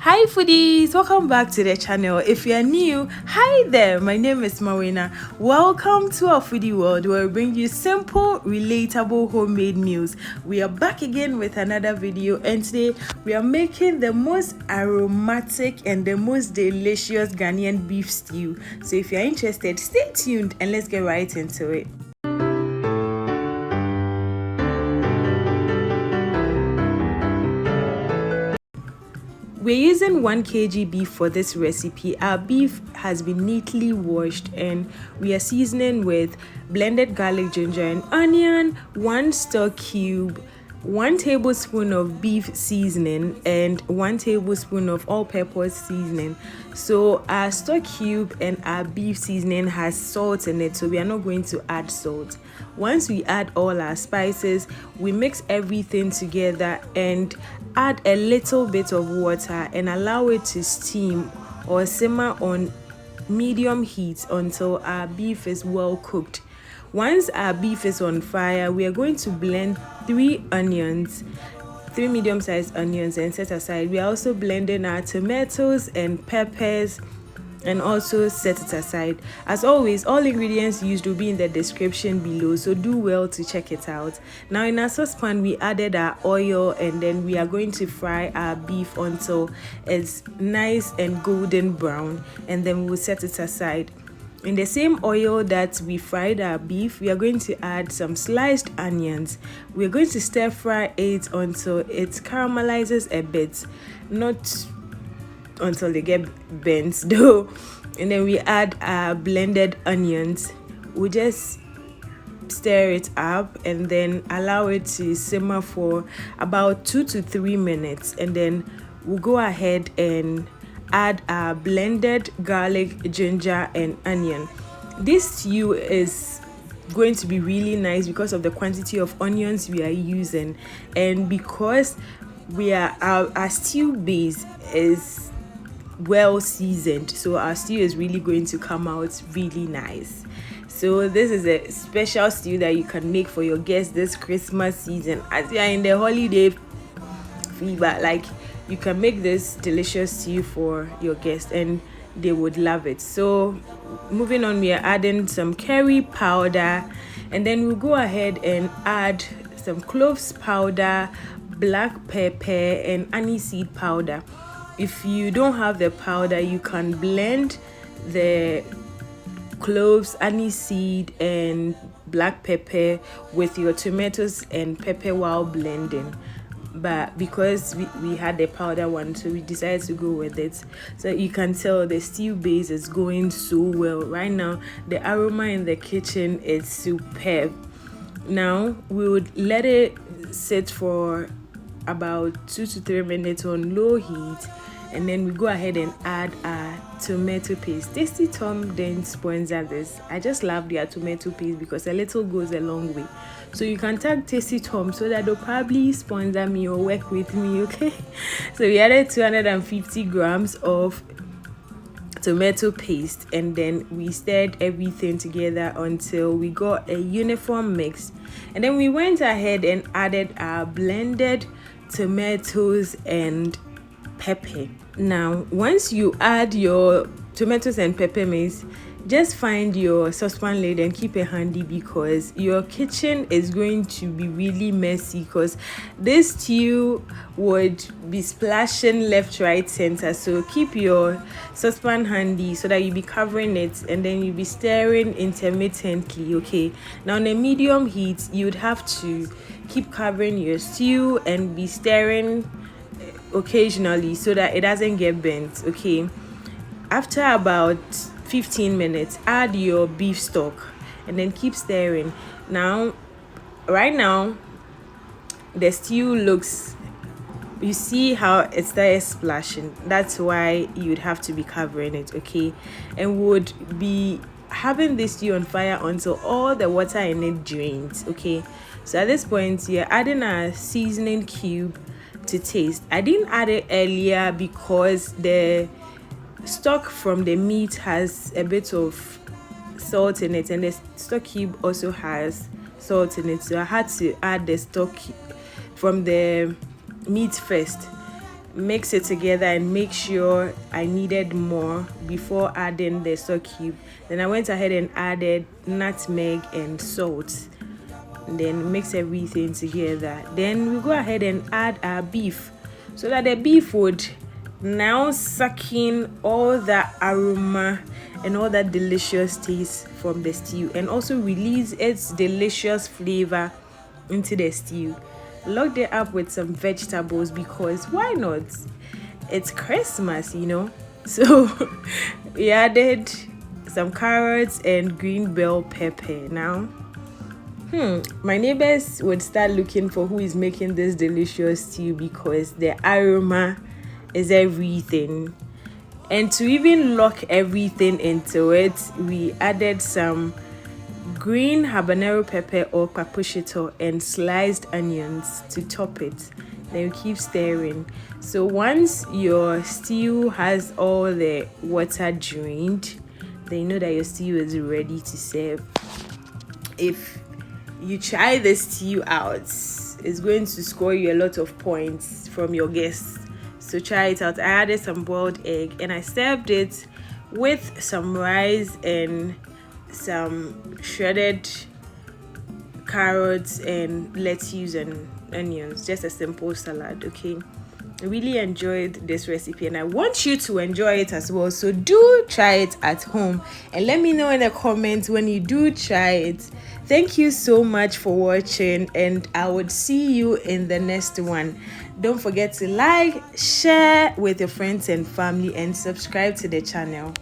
Hi foodies, welcome back to the channel. If you're new, hi there, my name is Mawuena. Welcome to our foodie world where we bring you simple, relatable homemade meals. We are back again with another video, and today we are making the most aromatic and the most delicious Ghanaian beef stew. So if you're interested, stay tuned and let's get right into it. We're using 1 kg beef for this recipe. Our beef has been neatly washed and we are seasoning with blended garlic, ginger and onion, 1 stock cube, 1 tablespoon of beef seasoning and 1 tablespoon of all-purpose seasoning. So our stock cube and our beef seasoning has salt in it, so we are not going to add salt. Once we add all our spices, we mix everything together and add a little bit of water and allow it to steam or simmer on medium heat until our beef is well cooked. Once our beef is on fire, we are going to blend 3 medium-sized onions and set aside. We are also blending our tomatoes and peppers and also set it aside. As always, all ingredients used will be in the description below, so do well to check it out. Now in our saucepan, we added our oil and then we are going to fry our beef until it's nice and golden brown, and then we'll set it aside. In the same oil that we fried our beef, we are going to add some sliced onions. We're going to stir fry it until it caramelizes a bit, not until they get burnt though. And then we add our blended onions. We just stir it up and then allow it to simmer for about 2 to 3 minutes, and then we'll go ahead and add our blended garlic, ginger and onion. This stew is going to be really nice because of the quantity of onions we are using, and because our stew base is well seasoned, so our stew is really going to come out really nice. So this is a special stew that you can make for your guests this Christmas season as you are in the holiday fever. Like, you can make this delicious stew for your guests and they would love it. So moving on, we are adding some curry powder, and then we'll go ahead and add some cloves powder, black pepper and anise seed powder. If you don't have the powder, you can blend the cloves, anise seed and black pepper with your tomatoes and pepper while blending. But because we had the powder one, so we decided to go with it. So you can tell the stew base is going so well right now. The aroma in the kitchen is superb. Now we would let it sit for about 2 to 3 minutes on low heat, and then we go ahead and add our tomato paste. Tasty Tom didn't sponsor this. I just love their tomato paste because a little goes a long way. So you can tag Tasty Tom so that they'll probably sponsor me or work with me, okay? So we added 250 grams of tomato paste, and then we stirred everything together until we got a uniform mix. And then we went ahead and added our blended tomatoes and pepper. Now once you add your tomatoes and pepper mix, just find your saucepan lid and keep it handy because your kitchen is going to be really messy, because this stew would be splashing left, right, center. So keep your saucepan handy so that you'll be covering it and then you'll be stirring intermittently. Okay, now on a medium heat, you'd have to keep covering your stew and be stirring occasionally so that it doesn't get burnt. Okay, after about 15 minutes, add your beef stock and then keep stirring. Now right now the stew looks, you see how it started splashing. That's why you'd have to be covering it. Okay, and would be having this stew on fire until all the water in it drains. Okay, so at this point you're adding a seasoning cube to taste. I didn't add it earlier because the stock from the meat has a bit of salt in it, and the stock cube also has salt in it, so I had to add the stock from the meat first. mix it together and make sure I needed more before adding the stock cube. Then I went ahead and added nutmeg and salt, and then mix everything together. Then we go ahead and add our beef so that the beef would now suck in all that aroma and all that delicious taste from the stew, and also release its delicious flavor into the stew. Load it up with some vegetables, because why not? It's Christmas, you know. So we added some carrots and green bell pepper. Now my neighbors would start looking for who is making this delicious stew, because the aroma is everything. And to even lock everything into it, we added some green habanero pepper or papushito and sliced onions to top it. Then you keep stirring. So once your stew has all the water drained, then you know that your stew is ready to serve. If you try the stew out, it's going to score you a lot of points from your guests. So try it out. I added some boiled egg and I served it with some rice and some shredded carrots and lettuce and onions. Just a simple salad. Okay, I really enjoyed this recipe and I want you to enjoy it as well. So do try it at home and let me know in the comments when you do try it. Thank you so much for watching, and I would see you in the next one. Don't forget to like, share with your friends and family, and subscribe to the channel.